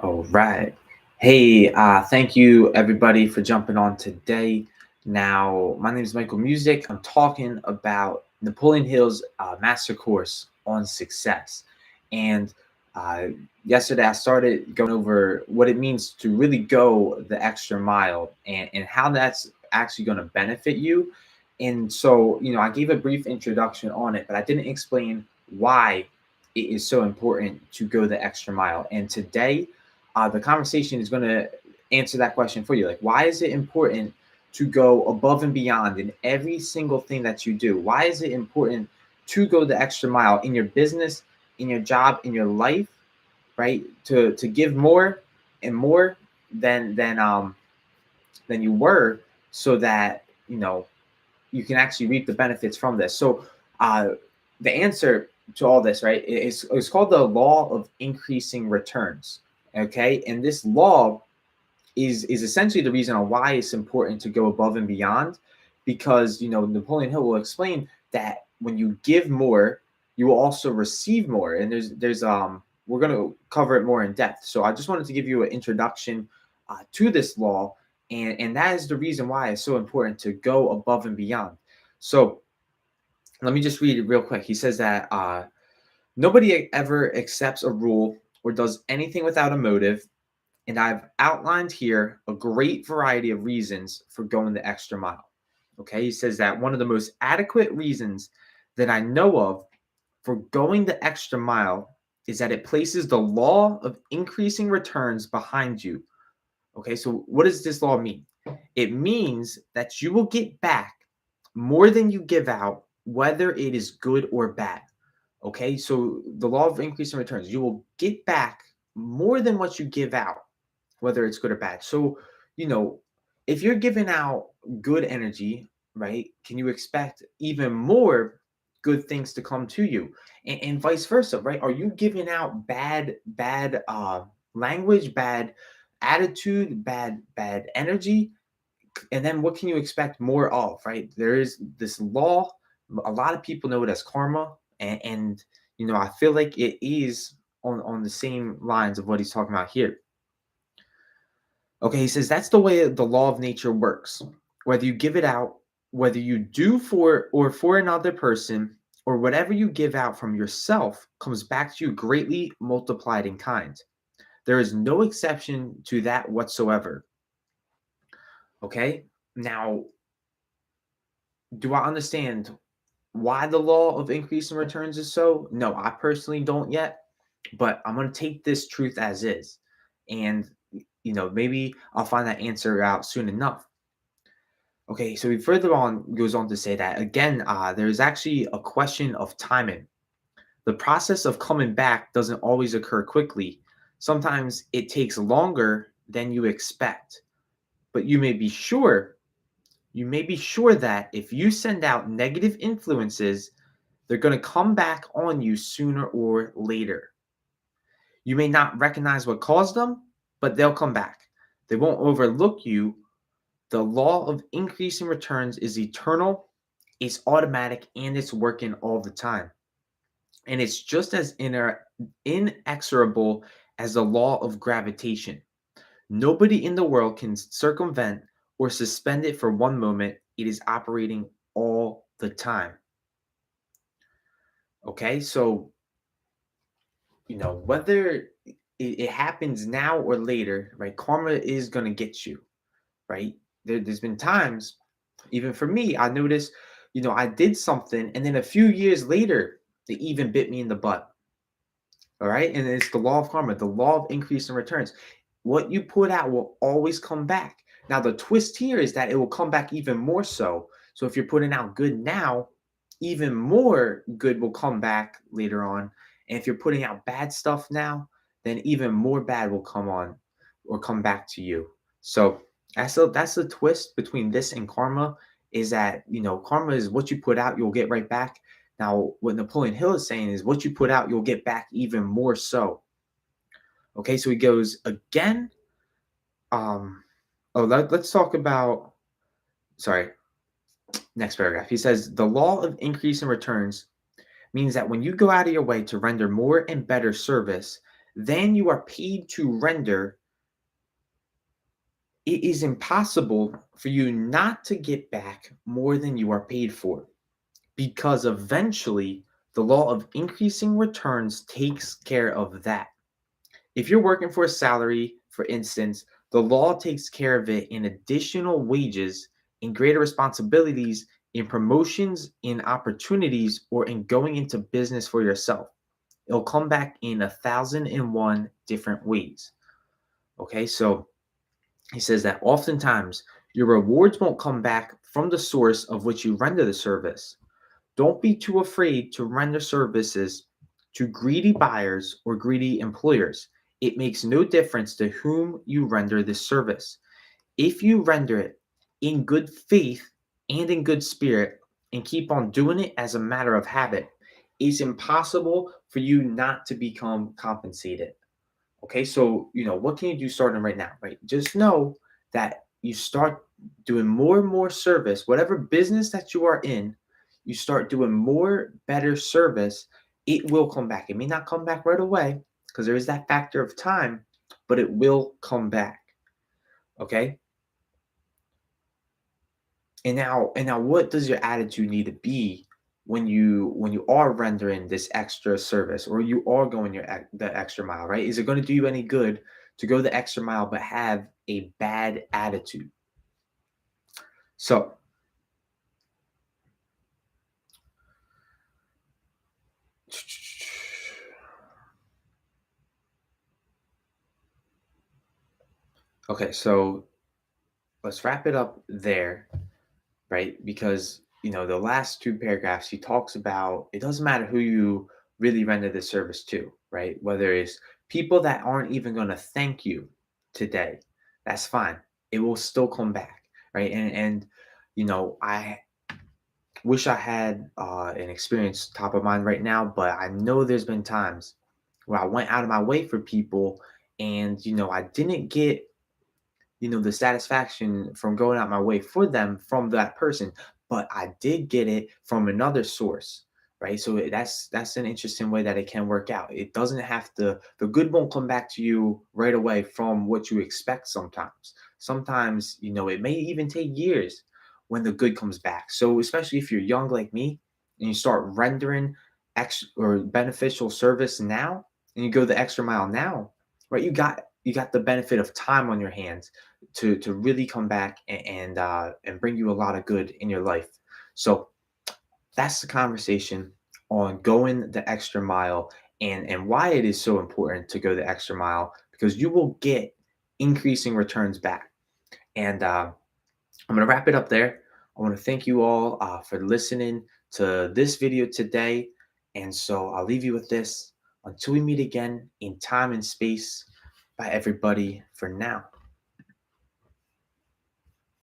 All right. Hey, thank you everybody for jumping on today. Now, my name is Michael Music. I'm talking about Napoleon Hill's master course on success. And uh, yesterday I started going over what it means to really go the extra mile and how that's actually going to benefit you. And so, I gave a brief introduction on it, but I didn't explain why it is so important to go the extra mile. And today, the conversation is going to answer that question for you. Like, why is it important to go above and beyond in every single thing that you do? Why is it important to go the extra mile in your business, in your job, in your life, right? To give more and more than you were, so that you can actually reap the benefits from this. So, uh, the answer to all this, right, is called the law of increasing returns. Okay, and this law is essentially the reason on why it's important to go above and beyond, because Napoleon Hill will explain that when you give more, you will also receive more. And there's we're going to cover it more in depth. So I just wanted to give you an introduction to this law, and that is the reason why it's so important to go above and beyond. So let me just read it real quick. He says that nobody ever accepts a rule or does anything without a motive, and I've outlined here a great variety of reasons for going the extra mile. Okay, he says that one of the most adequate reasons that I know of for going the extra mile is that it places the law of increasing returns behind you. Okay, so what does this law mean? It means that you will get back more than you give out, whether it is good or bad. Okay, so the law of increasing returns, you will get back more than what you give out, whether it's good or bad. So, you know, if you're giving out good energy, right, can you expect even more good things to come to you? And vice versa, right? Are you giving out bad language, bad attitude, bad energy? And then what can you expect more of, right? There is this law. A lot of people know it as karma, and I feel like it is on the same lines of what he's talking about here. Okay, he says that's the way the law of nature works. Whether you give it out, whether you do for another person, or whatever you give out from yourself comes back to you greatly multiplied in kind. There is no exception to that whatsoever. Okay? Now, do I understand why the law of increase in returns is so? No, I personally don't yet, but I'm going to take this truth as is. And maybe I'll find that answer out soon enough. Okay, so he further on goes on to say that again, there's actually a question of timing. The process of coming back doesn't always occur quickly. Sometimes it takes longer than you expect. But you may be sure that if you send out negative influences, they're going to come back on you sooner or later. You may not recognize what caused them, but they'll come back. They won't overlook you. The law of increasing returns is eternal, it's automatic, and it's working all the time. And it's just as inexorable as the law of gravitation. Nobody in the world can circumvent or suspend it for one moment. It is operating all the time. Okay, so whether it happens now or later, right? Karma is going to get you, right? There's been times, even for me, I noticed, I did something, and then a few years later, they even bit me in the butt. All right. And it's the law of karma, the law of increase and returns. What you put out will always come back. Now, the twist here is that it will come back even more so. So if you're putting out good now, even more good will come back later on. And if you're putting out bad stuff now, then even more bad will come on or come back to you. So that's the twist between this and karma, is that karma is what you put out, you'll get right back. Now, what Napoleon Hill is saying is what you put out, you'll get back even more so. Okay, so he goes again. Let's talk about, sorry, next paragraph. He says, the law of increase and returns means that when you go out of your way to render more and better service, than you are paid to render, it is impossible for you not to get back more than you are paid for, because eventually the law of increasing returns takes care of that. If you're working for a salary, for instance, the law takes care of it in additional wages, in greater responsibilities, in promotions, in opportunities, or in going into business for yourself. It'll come back in 1,001 different ways. Okay, so he says that oftentimes your rewards won't come back from the source of which you render the service. Don't be too afraid to render services to greedy buyers or greedy employers. It makes no difference to whom you render this service. If you render it in good faith and in good spirit and keep on doing it as a matter of habit, it's impossible for you not to become compensated. Okay, so what can you do starting right now, right? Just know that you start doing more and more service, whatever business that you are in, you start doing more better service, it will come back. It may not come back right away because there is that factor of time, but it will come back. Okay. And now what does your attitude need to be when you are rendering this extra service, or you are going the extra mile, right? Is it going to do you any good to go the extra mile but have a bad attitude? So, okay, so let's wrap it up there, right? Because the last two paragraphs, he talks about it doesn't matter who you really render the service to, right? Whether it's people that aren't even going to thank you today, that's fine. It will still come back, right? And I wish I had an experience top of mind right now, but I know there's been times where I went out of my way for people, and I didn't get the satisfaction from going out my way for them from that person, but I did get it from another source, right? So that's an interesting way that it can work out. It doesn't have to, the good won't come back to you right away from what you expect. Sometimes it may even take years when the good comes back. So especially if you're young like me and you start rendering or beneficial service now, and you go the extra mile now, right? You got the benefit of time on your hands to really come back and bring you a lot of good in your life. So that's the conversation on going the extra mile, and why it is so important to go the extra mile, because you will get increasing returns back. And I'm going to wrap it up there. I want to thank you all for listening to this video today. And so I'll leave you with this until we meet again in time and space. Bye, everybody, for now.